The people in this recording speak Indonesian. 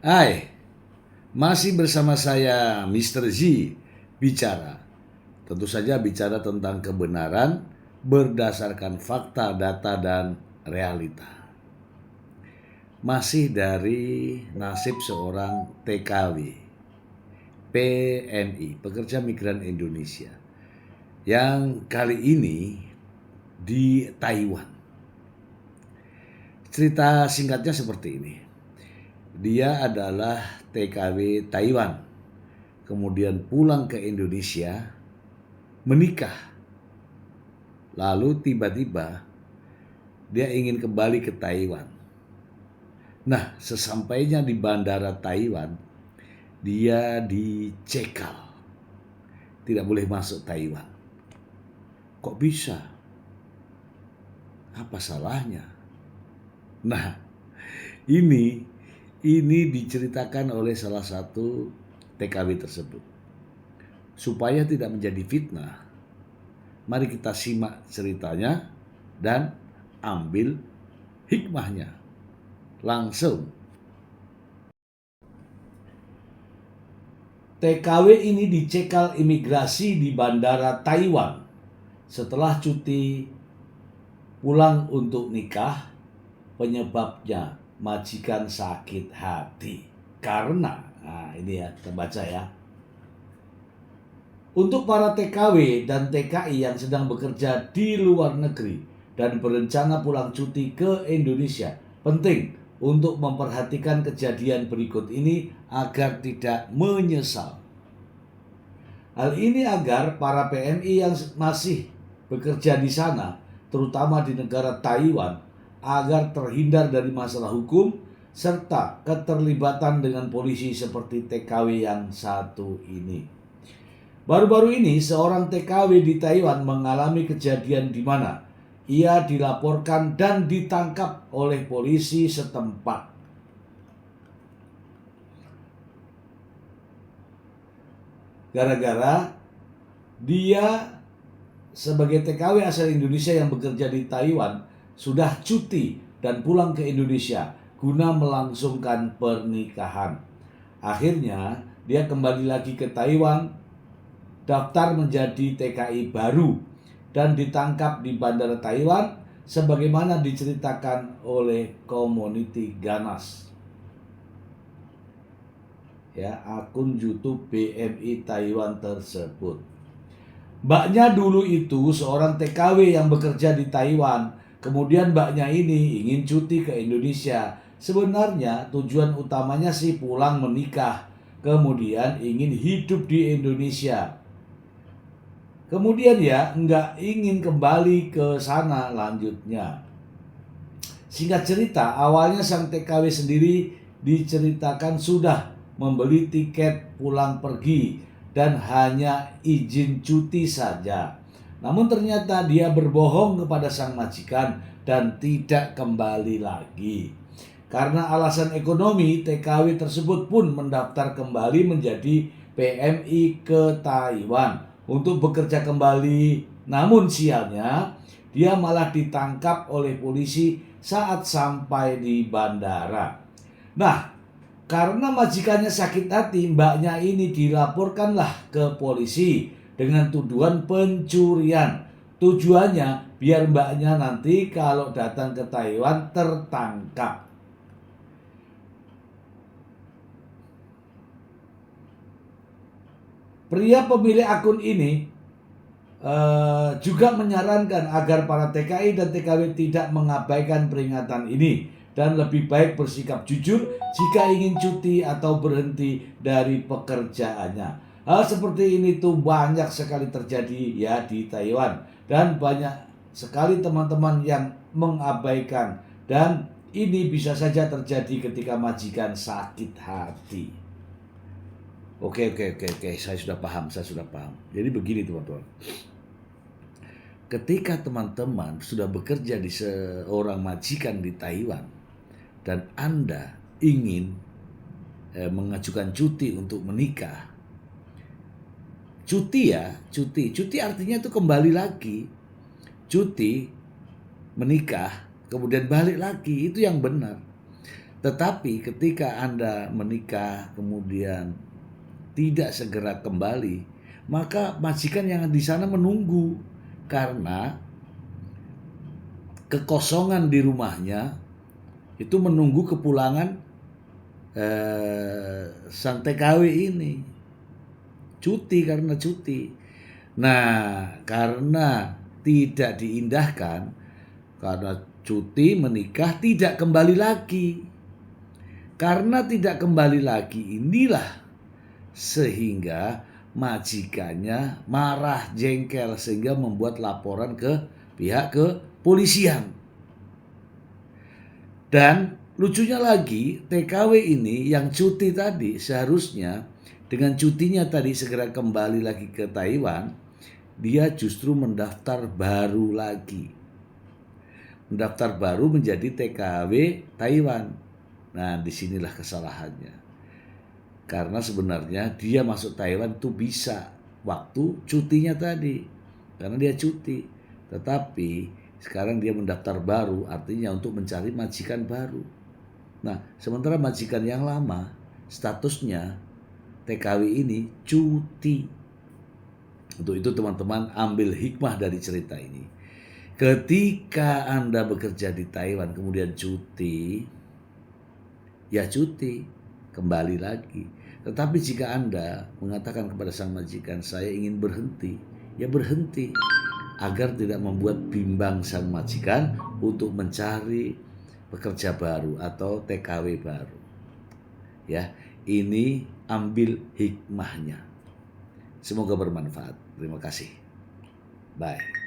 Hai, masih bersama saya Mr. Z bicara. Tentu saja bicara tentang kebenaran berdasarkan fakta, data, dan realita. Masih dari nasib seorang TKW, PMI, pekerja migran Indonesia, yang kali ini di Taiwan. Cerita singkatnya seperti ini. Dia adalah TKW Taiwan, kemudian pulang ke Indonesia, menikah, lalu tiba-tiba dia ingin kembali ke Taiwan. Nah, sesampainya di bandara Taiwan, dia dicekal, tidak boleh masuk Taiwan. Kok bisa? Apa salahnya? Nah, ini diceritakan oleh salah satu TKW tersebut. Supaya tidak menjadi fitnah, mari kita simak ceritanya dan ambil hikmahnya. Langsung. TKW ini dicekal imigrasi di bandara Taiwan setelah cuti pulang untuk nikah. Penyebabnya majikan sakit hati. Karena, ini ya kita baca ya. Untuk para TKW dan TKI yang sedang bekerja di luar negeri dan berencana pulang cuti ke Indonesia, penting untuk memperhatikan kejadian berikut ini agar tidak menyesal. Hal ini agar para PMI yang masih bekerja di sana, terutama di negara Taiwan, agar terhindar dari masalah hukum serta keterlibatan dengan polisi seperti TKW yang satu ini. Baru-baru ini seorang TKW di Taiwan mengalami kejadian di mana ia dilaporkan dan ditangkap oleh polisi setempat. Gara-gara dia sebagai TKW asal Indonesia yang bekerja di Taiwan sudah cuti dan pulang ke Indonesia guna melangsungkan pernikahan. Akhirnya dia kembali lagi ke Taiwan, daftar menjadi TKI baru dan ditangkap di bandara Taiwan sebagaimana diceritakan oleh Community Ganas. Ya, akun YouTube BMI Taiwan tersebut. Mbaknya dulu itu seorang TKW yang bekerja di Taiwan. Kemudian mbaknya ini ingin cuti ke Indonesia. Sebenarnya tujuan utamanya sih pulang menikah. Kemudian ingin hidup di Indonesia. Kemudian ya nggak ingin kembali ke sana lanjutnya. Singkat cerita, awalnya sang TKW sendiri diceritakan sudah membeli tiket pulang pergi dan hanya izin cuti saja. Namun ternyata dia berbohong kepada sang majikan dan tidak kembali lagi. Karena alasan ekonomi, TKW tersebut pun mendaftar kembali menjadi PMI ke Taiwan untuk bekerja kembali. Namun sialnya, dia malah ditangkap oleh polisi saat sampai di bandara. Nah, karena majikannya sakit hati, mbaknya ini dilaporkanlah ke polisi dengan tuduhan pencurian. Tujuannya biar mbaknya nanti kalau datang ke Taiwan tertangkap. Pria pemilik akun ini juga menyarankan agar para TKI dan TKW tidak mengabaikan peringatan ini dan lebih baik bersikap jujur jika ingin cuti atau berhenti dari pekerjaannya. Hal seperti ini tuh banyak sekali terjadi ya di Taiwan dan banyak sekali teman-teman yang mengabaikan, dan ini bisa saja terjadi ketika majikan sakit hati. Oke, saya sudah paham. Jadi begini teman-teman. Ketika teman-teman sudah bekerja di seorang majikan di Taiwan dan Anda ingin mengajukan cuti untuk menikah, cuti artinya itu kembali lagi, cuti menikah kemudian balik lagi, itu yang benar. Tetapi ketika Anda menikah kemudian tidak segera kembali, maka majikan yang di sana menunggu karena kekosongan di rumahnya itu menunggu kepulangan sang TKW ini. Cuti, karena cuti. Nah, karena tidak diindahkan, karena cuti menikah tidak kembali lagi. Karena tidak kembali lagi inilah sehingga majikannya marah, jengkel, sehingga membuat laporan ke pihak kepolisian. Dan lucunya lagi, TKW ini yang cuti tadi seharusnya dengan cutinya tadi segera kembali lagi ke Taiwan, dia justru mendaftar baru lagi. Mendaftar baru menjadi TKW Taiwan. Nah, disinilah kesalahannya. Karena sebenarnya dia masuk Taiwan itu bisa waktu cutinya tadi. Karena dia cuti. Tetapi sekarang dia mendaftar baru, artinya untuk mencari majikan baru. Nah, sementara majikan yang lama statusnya TKW ini cuti. Untuk itu teman-teman ambil hikmah dari cerita ini. Ketika Anda bekerja di Taiwan kemudian cuti, ya cuti, kembali lagi. Tetapi jika Anda mengatakan kepada sang majikan, saya ingin berhenti, ya berhenti. Agar tidak membuat bimbang sang majikan untuk mencari pekerja baru atau TKW baru. Ya, ini ambil hikmahnya. Semoga bermanfaat. Terima kasih. Bye.